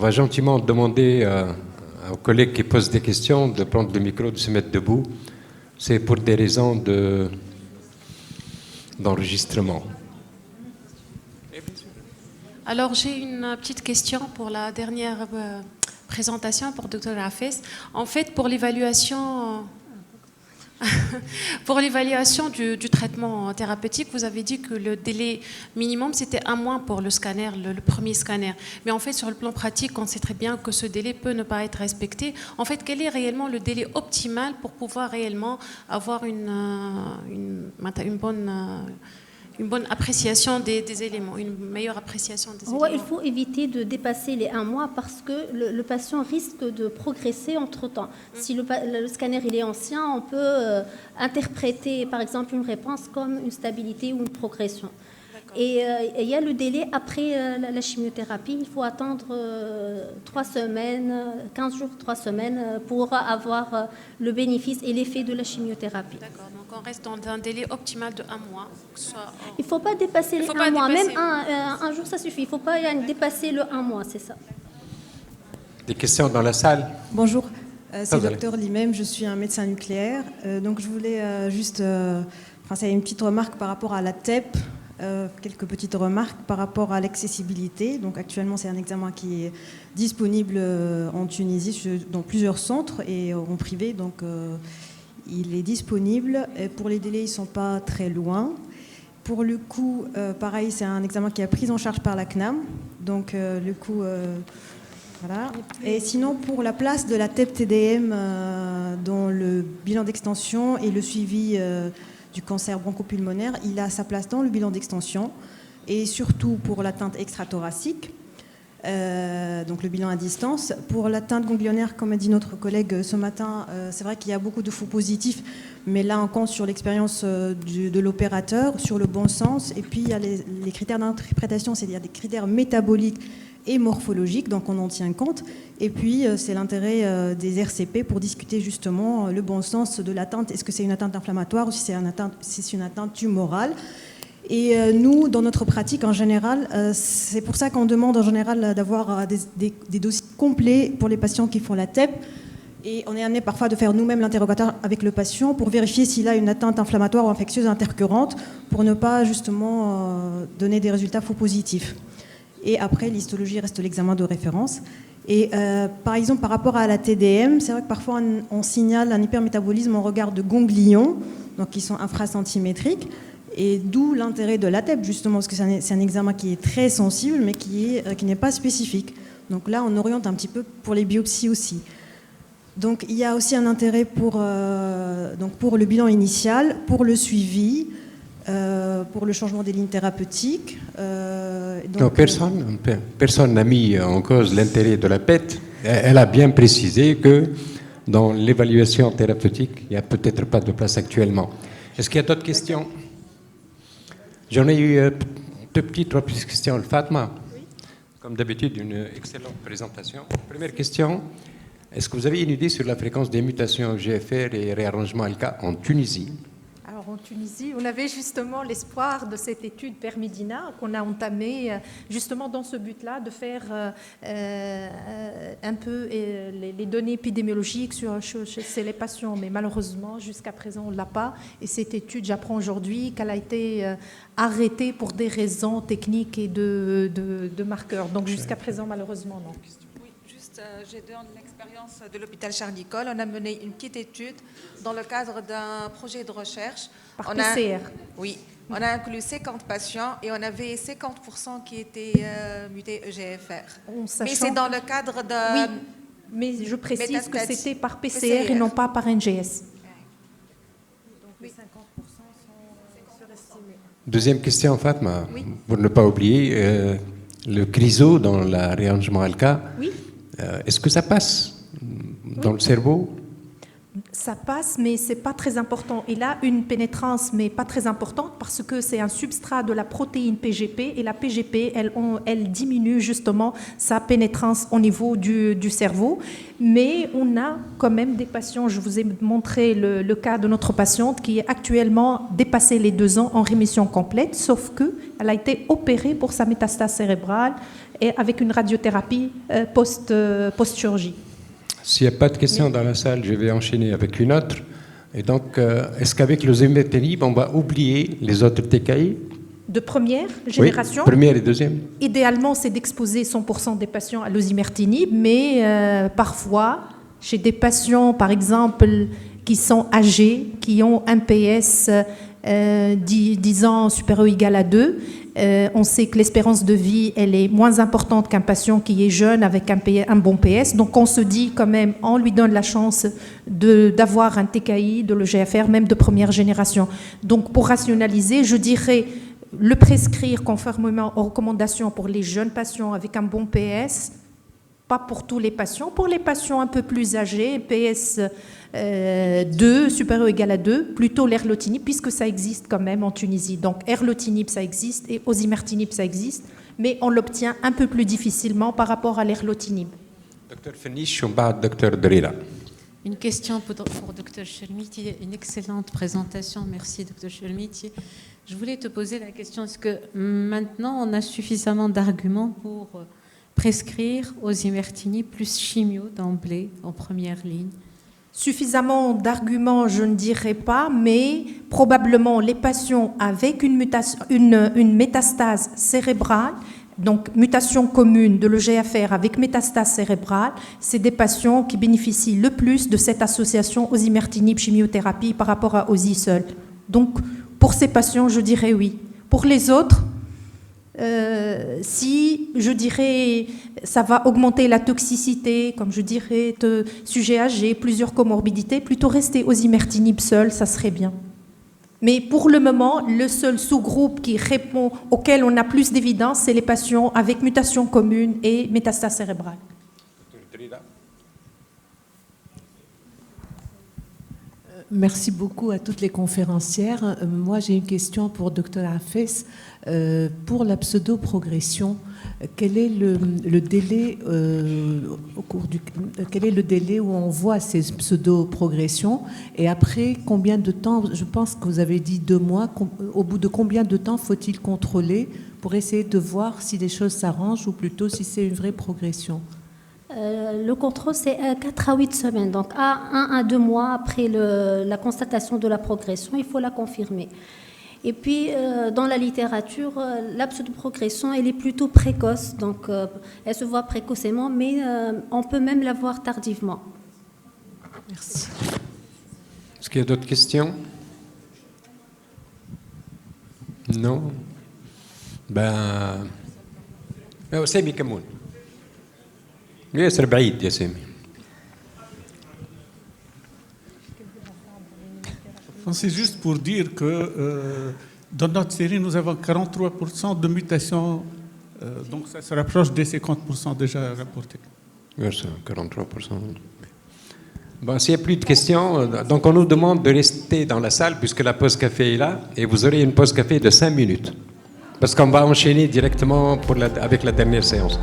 va gentiment demander aux collègues qui posent des questions de prendre le micro, de se mettre debout. C'est pour des raisons d'enregistrement. Alors, j'ai une petite question pour la dernière présentation pour Dr Hafez. En fait, pour l'évaluation du traitement thérapeutique, vous avez dit que le délai minimum, c'était 1 mois pour le scanner, le premier scanner. Mais en fait, sur le plan pratique, on sait très bien que ce délai peut ne pas être respecté. En fait, quel est réellement le délai optimal pour pouvoir réellement avoir une bonne appréciation des éléments, une meilleure appréciation des éléments? Il faut éviter de dépasser les 1 mois parce que le patient risque de progresser entre-temps. Si le scanner il est ancien, on peut interpréter par exemple une réponse comme une stabilité ou une progression. Et il y a le délai après la chimiothérapie. Il faut attendre 3 semaines, 15 jours, 3 semaines pour avoir le bénéfice et l'effet de la chimiothérapie. D'accord, donc on reste dans un délai optimal de 1 mois. Il ne faut pas dépasser les 1 mois. Même un jour, ça suffit. Il ne faut pas dépasser le 1 mois, c'est ça. Des questions dans la salle? Bonjour, c'est Dr Limem, je suis un médecin nucléaire. Donc je voulais juste... c'est une petite remarque par rapport à la TEP. Quelques petites remarques par rapport à l'accessibilité. Donc actuellement, c'est un examen qui est disponible en Tunisie dans plusieurs centres et en privé. Donc il est disponible. Et pour les délais, ils ne sont pas très loin. Pour le coût, pareil, c'est un examen qui est pris en charge par la CNAM. Donc le coût... voilà. Et sinon, pour la place de la TEP-TDM dans le bilan d'extension et le suivi du cancer bronchopulmonaire, il a sa place dans le bilan d'extension et surtout pour l'atteinte extrathoracique, donc le bilan à distance. Pour l'atteinte ganglionnaire, comme a dit notre collègue ce matin, c'est vrai qu'il y a beaucoup de faux positifs, mais là on compte sur l'expérience de l'opérateur, sur le bon sens, et puis il y a les critères d'interprétation, c'est-à-dire des critères métaboliques et morphologique, donc on en tient compte. Et puis, c'est l'intérêt des RCP pour discuter justement le bon sens de l'atteinte. Est-ce que c'est une atteinte inflammatoire ou si c'est une atteinte tumorale? Et nous, dans notre pratique en général, c'est pour ça qu'on demande en général d'avoir des dossiers complets pour les patients qui font la TEP. Et on est amené parfois de faire nous-mêmes l'interrogatoire avec le patient pour vérifier s'il a une atteinte inflammatoire ou infectieuse intercurrente pour ne pas justement donner des résultats faux positifs. Et après, l'histologie reste l'examen de référence. Et par exemple, par rapport à la TDM, c'est vrai que parfois on signale un hypermétabolisme en regard de ganglions, donc qui sont infracentimétriques, et d'où l'intérêt de la TEP, justement, parce que c'est un examen qui est très sensible, mais qui n'est pas spécifique. Donc là, on oriente un petit peu pour les biopsies aussi. Donc il y a aussi un intérêt pour le bilan initial, pour le suivi, pour le changement des lignes thérapeutiques. Donc, personne n'a mis en cause l'intérêt de la PET. Elle a bien précisé que dans l'évaluation thérapeutique, il n'y a peut-être pas de place actuellement. Est-ce qu'il y a d'autres questions? J'en ai eu 3 petites questions. Fatma, oui. Comme d'habitude, une excellente présentation. Première question, est-ce que vous avez une idée sur la fréquence des mutations GFR et réarrangement ALCA en Tunisie? En Tunisie, on avait justement l'espoir de cette étude PERMEDINA qu'on a entamée justement dans ce but-là, de faire un peu les données épidémiologiques chez les patients. Mais malheureusement, jusqu'à présent, on ne l'a pas. Et cette étude, j'apprends aujourd'hui qu'elle a été arrêtée pour des raisons techniques et de marqueurs. Donc jusqu'à présent, malheureusement, non. J'ai dans l'expérience de l'hôpital Charles-Nicolle, on a mené une petite étude dans le cadre d'un projet de recherche. Par PCR. Oui, on a inclus 50 patients et on avait 50% qui étaient mutés EGFR. Mais c'est dans le cadre de... Oui, mais je précise que c'était par PCR et non pas par NGS. Donc les 50% sont surestimés. Deuxième question, Fatma, oui. Pour ne pas oublier, le criso dans le réarrangement ALCA. Oui. Est-ce que ça passe dans le cerveau? Ça passe, mais ce n'est pas très important. Il a une pénétrance, mais pas très importante, parce que c'est un substrat de la protéine PGP, et la PGP, elle diminue justement sa pénétrance au niveau du cerveau. Mais on a quand même des patients, je vous ai montré le cas de notre patiente qui est actuellement dépassé les 2 ans en rémission complète, sauf qu'elle a été opérée pour sa métastase cérébrale, et avec une radiothérapie post-chirurgie. S'il n'y a pas de questions dans la salle, je vais enchaîner avec une autre. Et donc, est-ce qu'avec le zimertinib, on va oublier les autres TKI? De première génération. Oui, première et deuxième. Idéalement, c'est d'exposer 100% des patients à l'osimertinib, mais parfois, chez des patients, par exemple, qui sont âgés, qui ont un PS 10 ans supérieur ou égal à 2, on sait que l'espérance de vie, elle est moins importante qu'un patient qui est jeune avec un bon PS. Donc on se dit quand même, on lui donne la chance d'avoir un TKI, de l'EGFR, même de première génération. Donc pour rationaliser, je dirais le prescrire conformément aux recommandations pour les jeunes patients avec un bon PS, pas pour tous les patients, pour les patients un peu plus âgés, PS 2, supérieur ou égal à 2, plutôt l'erlotinib, puisque ça existe quand même en Tunisie. Donc erlotinib, ça existe, et osimertinib, ça existe, mais on l'obtient un peu plus difficilement par rapport à l'erlotinib. Docteur Fenish, on bat Docteur Drila. Une question pour Dr Chermiti, une excellente présentation. Merci Dr Chermiti. Je voulais te poser la question, est-ce que maintenant on a suffisamment d'arguments pour prescrire osimertinib plus chimio d'emblée en première ligne? Suffisamment d'arguments, je ne dirais pas, mais probablement les patients avec une métastase cérébrale, donc mutation commune de l'EGFR avec métastase cérébrale, c'est des patients qui bénéficient le plus de cette association osimertinib-chimiothérapie par rapport à osi seul. Donc pour ces patients, je dirais oui. Pour les autres, si je dirais ça va augmenter la toxicité, comme je dirais sujet âgé, plusieurs comorbidités, plutôt rester osimertinib seul, ça serait bien. Mais pour le moment, le seul sous-groupe qui répond, auquel on a plus d'évidence, c'est les patients avec mutation commune et métastase cérébrale. Merci beaucoup à toutes les conférencières. Moi, j'ai une question pour Dr Hafez. Pour la pseudo-progression, quel est le délai quel est le délai où on voit ces pseudo-progressions? Et après, combien de temps, je pense que vous avez dit 2 mois, au bout de combien de temps faut-il contrôler pour essayer de voir si les choses s'arrangent ou plutôt si c'est une vraie progression? Le contrôle, c'est 4 à 8 semaines. Donc, à 1 à 2 mois après la constatation de la progression, il faut la confirmer. Et puis, dans la littérature, la pseudo-progression, elle est plutôt précoce. Donc, elle se voit précocement, mais on peut même la voir tardivement. Merci. Est-ce qu'il y a d'autres questions? Non? سامي كمون. ياسر بعيد يا سامي. C'est juste pour dire que dans notre série, nous avons 43% de mutations, donc ça se rapproche des 50% déjà rapportés. Oui, ça, 43%. Bon, s'il n'y a plus de questions, donc on nous demande de rester dans la salle puisque la pause café est là et vous aurez une pause café de 5 minutes. Parce qu'on va enchaîner directement avec la dernière séance.